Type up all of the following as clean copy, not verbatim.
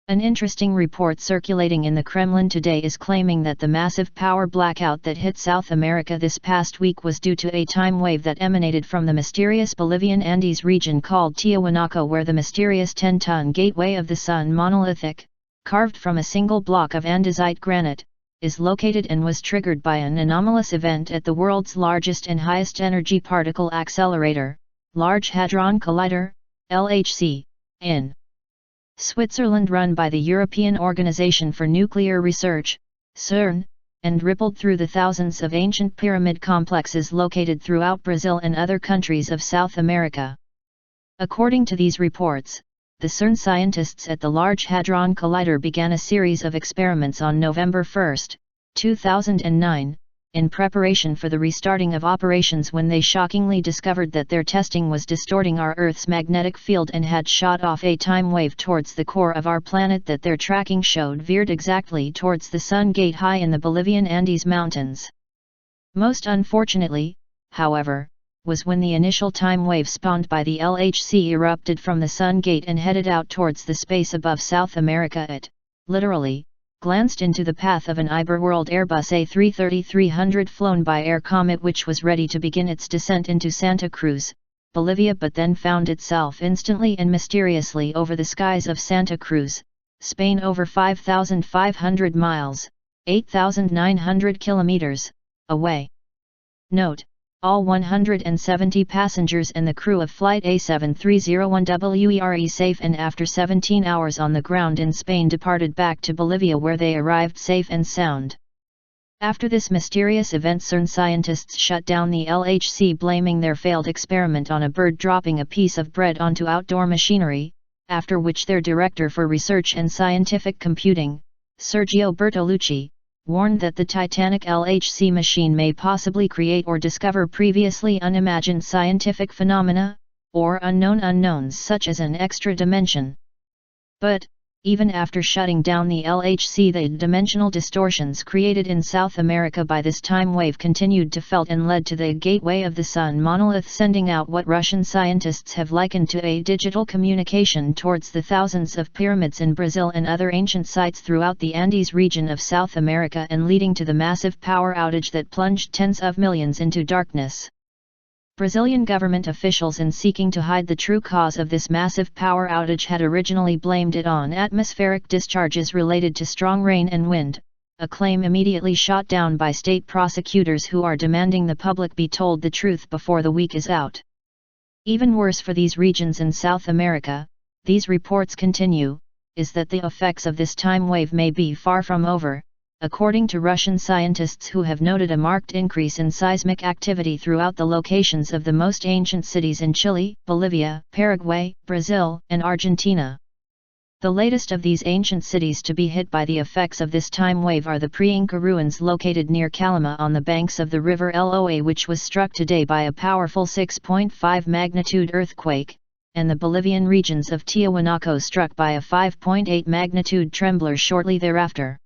An interesting report circulating in the Kremlin today is claiming that the massive power blackout that hit South America this past week was due to a time wave that emanated from the mysterious Bolivian Andes region called Tiahuanaco, where the mysterious 10-ton gateway of the sun monolithic, carved from a single block of Andesite granite, is located and was triggered by an anomalous event at the world's largest and highest energy particle accelerator, Large Hadron Collider, LHC, in Switzerland, run by the European Organization for Nuclear Research, CERN, and rippled through the thousands of ancient pyramid complexes located throughout Brazil and other countries of South America. According to these reports, the CERN scientists at the Large Hadron Collider began a series of experiments on November 1, 2009, in preparation for the restarting of operations, when they shockingly discovered that their testing was distorting our Earth's magnetic field and had shot off a time wave towards the core of our planet that their tracking showed veered exactly towards the sun gate high in the Bolivian Andes mountains. Most unfortunately, however, was when the initial time wave spawned by the LHC erupted from the sun gate and headed out towards the space above South America. It, literally, glanced into the path of an Iberworld Airbus A330-300 flown by Air Comet, which was ready to begin its descent into Santa Cruz, Bolivia, but then found itself instantly and mysteriously over the skies of Santa Cruz, Spain, over 5,500 miles, 8,900 kilometers, away. Note: all 170 passengers and the crew of Flight A7301 were safe, and after 17 hours on the ground in Spain departed back to Bolivia, where they arrived safe and sound. After this mysterious event, CERN scientists shut down the LHC, blaming their failed experiment on a bird dropping a piece of bread onto outdoor machinery, after which their director for research and scientific computing, Sergio Bertolucci, warned that the Titanic LHC machine may possibly create or discover previously unimagined scientific phenomena, or unknown unknowns such as an extra dimension. But, even after shutting down the LHC, the dimensional distortions created in South America by this time wave continued to felt and led to the gateway of the sun monolith, sending out what Russian scientists have likened to a digital communication towards the thousands of pyramids in Brazil and other ancient sites throughout the Andes region of South America, and leading to the massive power outage that plunged tens of millions into darkness. Brazilian government officials, in seeking to hide the true cause of this massive power outage, had originally blamed it on atmospheric discharges related to strong rain and wind, a claim immediately shot down by state prosecutors who are demanding the public be told the truth before the week is out. Even worse for these regions in South America, these reports continue, is that the effects of this time wave may be far from over, according to Russian scientists who have noted a marked increase in seismic activity throughout the locations of the most ancient cities in Chile, Bolivia, Paraguay, Brazil, and Argentina. The latest of these ancient cities to be hit by the effects of this time wave are the pre-Inca ruins located near Calama on the banks of the river Loa, which was struck today by a powerful 6.5 magnitude earthquake, and the Bolivian regions of Tiahuanaco, struck by a 5.8 magnitude trembler shortly thereafter.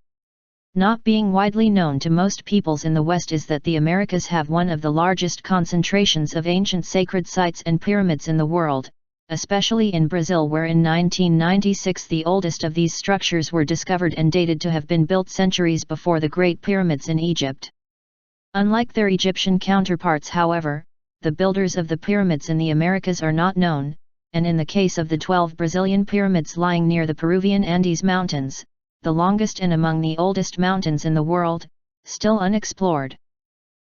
Not being widely known to most peoples in the West is that the Americas have one of the largest concentrations of ancient sacred sites and pyramids in the world, especially in Brazil, where in 1996 the oldest of these structures were discovered and dated to have been built centuries before the Great Pyramids in Egypt. Unlike their Egyptian counterparts, however, the builders of the pyramids in the Americas are not known, and in the case of the 12 Brazilian pyramids lying near the Peruvian Andes Mountains, the longest and among the oldest mountains in the world, still unexplored.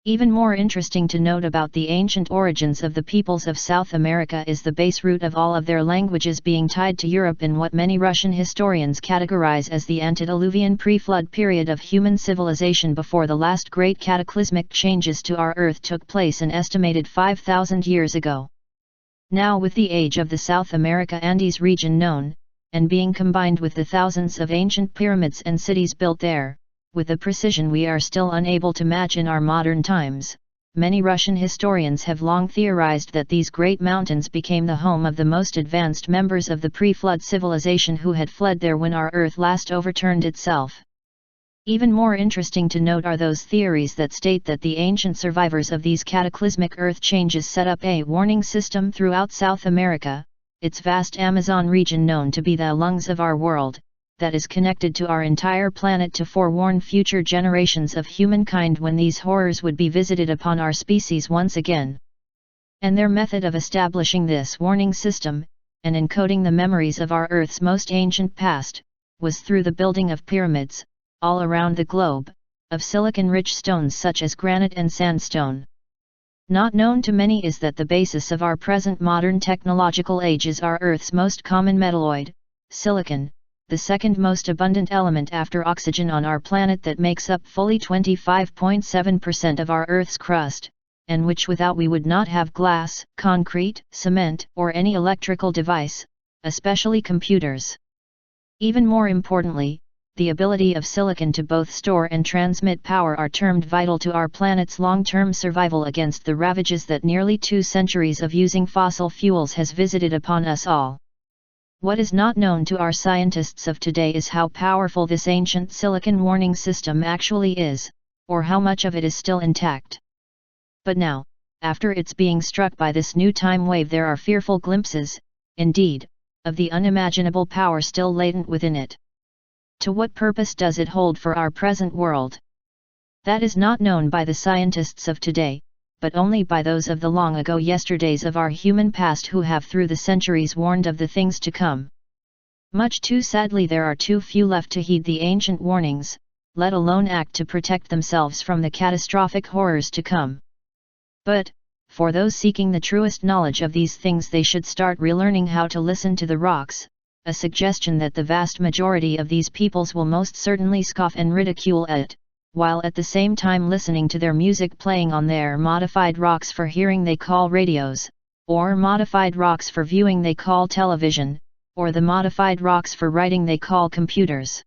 Even more interesting to note about the ancient origins of the peoples of South America is the base root of all of their languages being tied to Europe in what many Russian historians categorize as the antediluvian pre-flood period of human civilization, before the last great cataclysmic changes to our Earth took place an estimated 5,000 years ago. Now, with the age of the South America Andes region known, and being combined with the thousands of ancient pyramids and cities built there, with a precision we are still unable to match in our modern times, many Russian historians have long theorized that these great mountains became the home of the most advanced members of the pre-flood civilization who had fled there when our Earth last overturned itself. Even more interesting to note are those theories that state that the ancient survivors of these cataclysmic Earth changes set up a warning system throughout South America, its vast Amazon region known to be the lungs of our world, that is connected to our entire planet to forewarn future generations of humankind when these horrors would be visited upon our species once again. And their method of establishing this warning system, and encoding the memories of our Earth's most ancient past, was through the building of pyramids, all around the globe, of silicon-rich stones such as granite and sandstone. Not known to many is that the basis of our present modern technological age is our Earth's most common metalloid, silicon, the second most abundant element after oxygen on our planet that makes up fully 25.7% of our Earth's crust, and which without we would not have glass, concrete, cement, or any electrical device, especially computers. Even more importantly, the ability of silicon to both store and transmit power are termed vital to our planet's long-term survival against the ravages that nearly 2 centuries of using fossil fuels has visited upon us all. What is not known to our scientists of today is how powerful this ancient silicon warning system actually is, or how much of it is still intact. But now, after it's being struck by this new time wave, there are fearful glimpses, indeed, of the unimaginable power still latent within it. To what purpose does it hold for our present world? That is not known by the scientists of today, but only by those of the long ago yesterdays of our human past who have through the centuries warned of the things to come. Much too sadly there are too few left to heed the ancient warnings, let alone act to protect themselves from the catastrophic horrors to come. But, for those seeking the truest knowledge of these things, they should start relearning how to listen to the rocks, a suggestion that the vast majority of these peoples will most certainly scoff and ridicule at, while at the same time listening to their music playing on their modified rocks for hearing they call radios, or modified rocks for viewing they call television, or the modified rocks for writing they call computers.